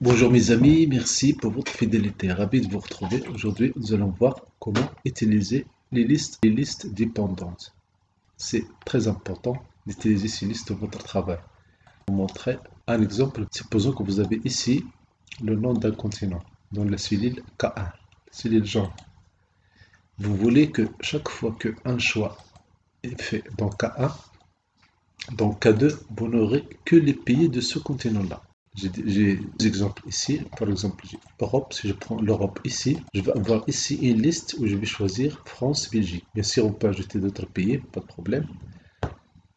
Bonjour mes amis, merci pour votre fidélité. Ravi de vous retrouver. Aujourd'hui, nous allons voir comment utiliser les listes dépendantes. C'est très important d'utiliser ces listes dans votre travail. Je vais vous montrer un exemple. Supposons que vous avez ici le nom d'un continent dans la cellule K1, la cellule genre. Vous voulez que chaque fois qu'un choix est fait dans K1, dans K2, vous n'aurez que les pays de ce continent-là. J'ai des exemples ici. Par exemple, j'ai Europe. Si je prends l'Europe ici, je vais avoir ici une liste où je vais choisir France, Belgique. Bien sûr, on peut ajouter d'autres pays, pas de problème.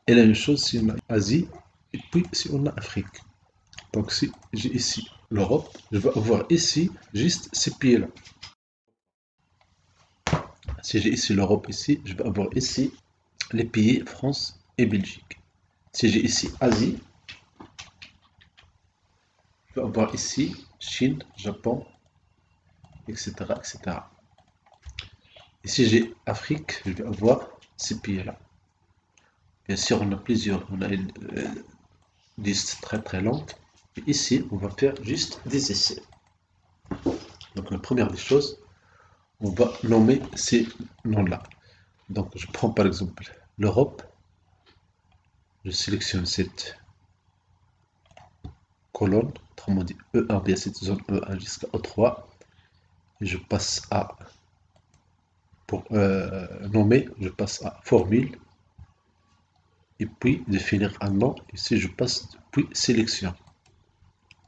Et la même chose si on a Asie et puis si on a Afrique. Donc si j'ai ici l'Europe, je vais avoir ici juste ces pays-là. Si j'ai ici l'Europe ici, je vais avoir ici les pays France et Belgique. Si j'ai ici Asie, je vais avoir ici Chine, Japon, etc., etc. Et si j'ai Afrique, je vais avoir ces pays-là. Bien sûr, on a plusieurs, on a une liste très très longue. Et ici, on va faire juste des essais. Donc la première des choses, on va nommer ces noms-là. Donc je prends par exemple l'Europe, je sélectionne cette colonne, autrement dit E1, bien cette zone E1 jusqu'à E3, et je passe à, pour nommer, je passe à formule, et puis définir un nom, ici je passe depuis sélection.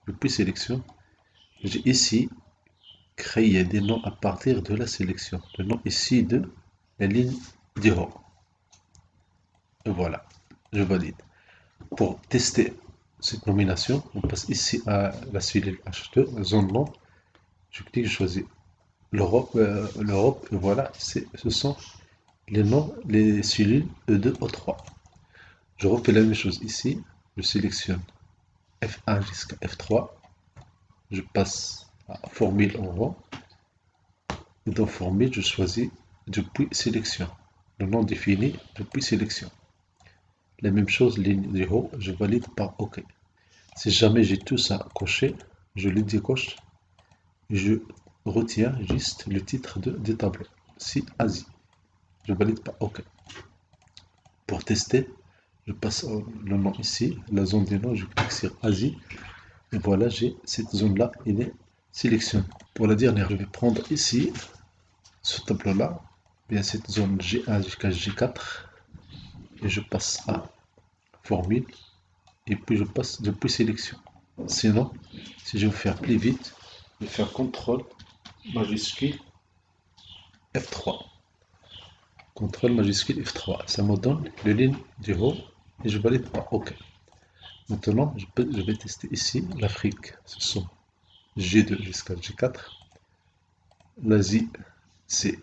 Depuis sélection, j'ai ici créé des noms à partir de la sélection. Le nom ici de la ligne du haut. Et voilà, je valide. Pour tester cette nomination, on passe ici à la cellule H2, zone nom. Je clique, je choisis l'Europe, et voilà, ce sont les noms, les cellules E2, O3. Je refais la même chose ici, je sélectionne F1 jusqu'à F3, je passe à formule en haut, et dans formule, je choisis depuis sélection, le nom défini depuis sélection. La même chose, ligne du haut, je valide par OK. Si jamais j'ai tout ça coché, je le décoche et je retiens juste le titre des tableaux. Si Asie, je valide par OK. Pour tester, je passe le nom ici, la zone des noms, je clique sur Asie. Et voilà, j'ai cette zone-là, il est sélectionné. Pour la dernière, je vais prendre ici, ce tableau-là, bien cette zone G1 jusqu'à G4, et je passe à formule, et puis je passe depuis sélection. Sinon, si je veux faire plus vite, je vais faire CTRL majuscule F3. CTRL majuscule F3. Ça me donne les lignes du haut et je valide par OK. Maintenant, je vais tester ici l'Afrique. Ce sont G2 jusqu'à G4. L'Asie, c'est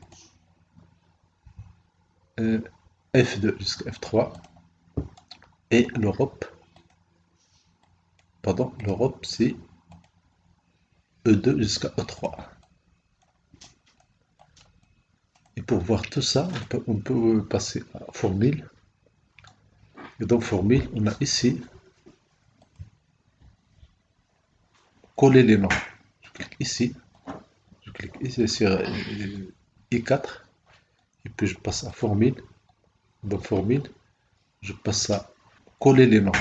F2 jusqu'à F3. Et l'Europe, pardon, l'Europe, c'est E2 jusqu'à E3. Et pour voir tout ça, on peut passer à formule. Et dans formule, on a ici coller les noms. Je clique ici sur I4, et puis je passe à formule. Dans formule, je passe à coller les noms.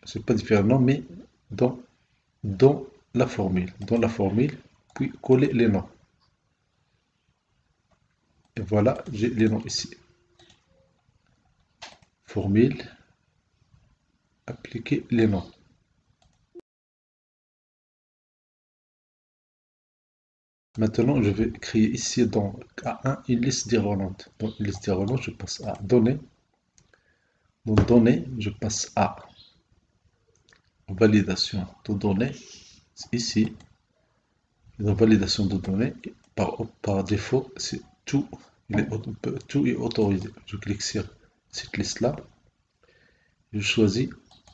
C'est pas différent, mais dans, dans dans la formule, puis coller les noms. Et voilà, j'ai les noms ici. Formule, appliquer les noms. Maintenant, je vais créer ici dans A1 une liste déroulante. Dans une liste déroulante, je passe à données. Dans données, je passe à validation de données. Ici, dans validation de données, par défaut, c'est tout, tout est autorisé. Je clique sur cette liste-là. Je choisis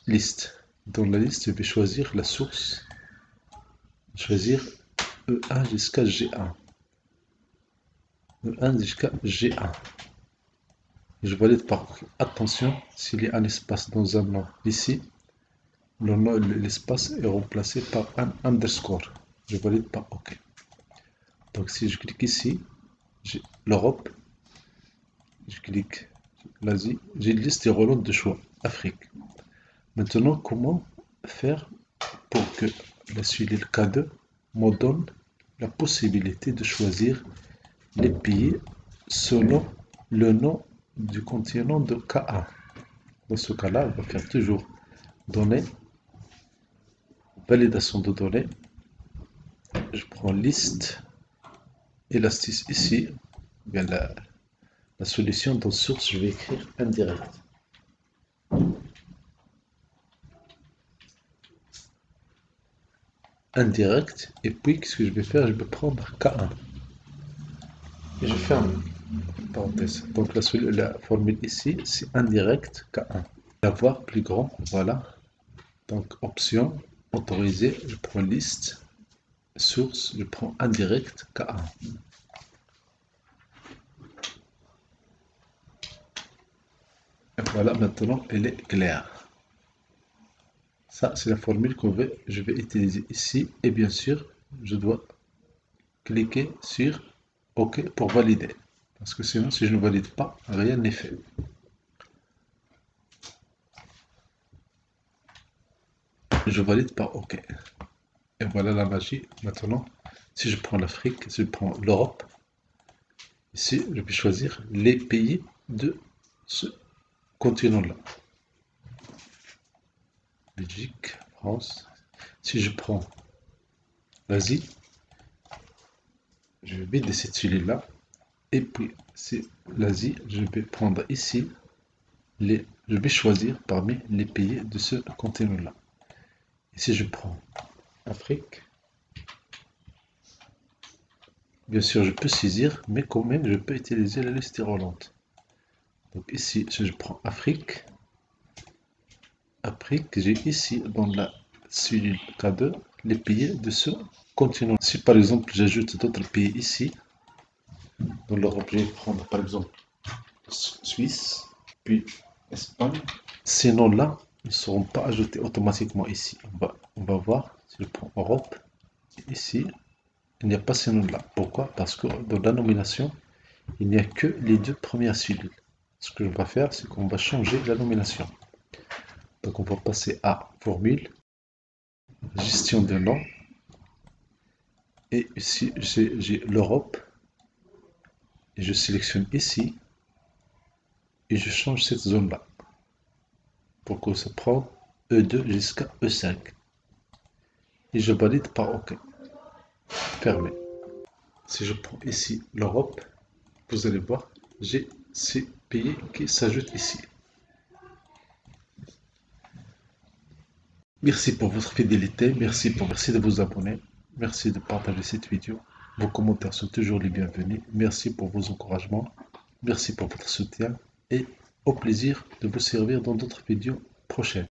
liste. Dans la liste, je vais choisir la source. Choisir E1 jusqu'à G1. E1 jusqu'à G1. Je valide par attention s'il y a un espace dans un nom ici. le nom, l'espace est remplacé par un underscore. Je valide par OK. Donc si je clique ici, j'ai l'Europe, je clique l'Asie, j'ai une liste déroulante de choix, Afrique. Maintenant, comment faire pour que la cellule K2 me donne la possibilité de choisir les pays selon le nom du continent de K1. Dans ce cas-là, on va faire toujours données, validation de données. Je prends liste et l'astuce ici, bien la solution dans source, je vais écrire indirect. Indirect, et puis ce que je vais faire, je vais prendre K1 et je ferme parenthèse. Donc la formule ici, c'est indirect K1. Avoir plus grand, voilà. Donc option, autorisé, je prends liste, source, je prends indirect K1. Et voilà, maintenant elle est claire. Ça, c'est la formule que je vais utiliser ici. Et bien sûr, je dois cliquer sur OK pour valider. Parce que sinon, si je ne valide pas, rien n'est fait. Je valide par OK. Et voilà la magie. Maintenant, si je prends l'Afrique, si je prends l'Europe, ici, je vais choisir les pays de ce continent-là. Belgique, France. Si je prends l'Asie, je vais vider cette cellule-là. Et puis, c'est l'Asie, je vais prendre ici, je vais choisir parmi les pays de ce continent-là. Et si je prends Afrique, bien sûr, je peux saisir, mais quand même, je peux utiliser la liste déroulante. Donc ici, si je prends Afrique, j'ai ici dans la cellule K2 les pays de ce continent. Si par exemple, j'ajoute d'autres pays ici, dans l'Europe, je vais prendre par exemple Suisse, puis Espagne. Ces noms-là ne seront pas ajoutés automatiquement ici. On va voir, si je prends Europe, ici, il n'y a pas ces noms-là. Pourquoi? Parce que dans la nomination, il n'y a que les deux premières cellules. Ce que je vais faire, c'est qu'on va changer la nomination. Donc on va passer à formule, gestion de nom, et ici j'ai l'Europe, et je sélectionne ici, et je change cette zone-là, pour que ça prenne E2 jusqu'à E5. Et je valide par OK. Fermé. Si je prends ici l'Europe, vous allez voir, j'ai ces pays qui s'ajoutent ici. Merci pour votre fidélité, merci de vous abonner, merci de partager cette vidéo. Vos commentaires sont toujours les bienvenus. Merci pour vos encouragements, merci pour votre soutien et au plaisir de vous servir dans d'autres vidéos prochaines.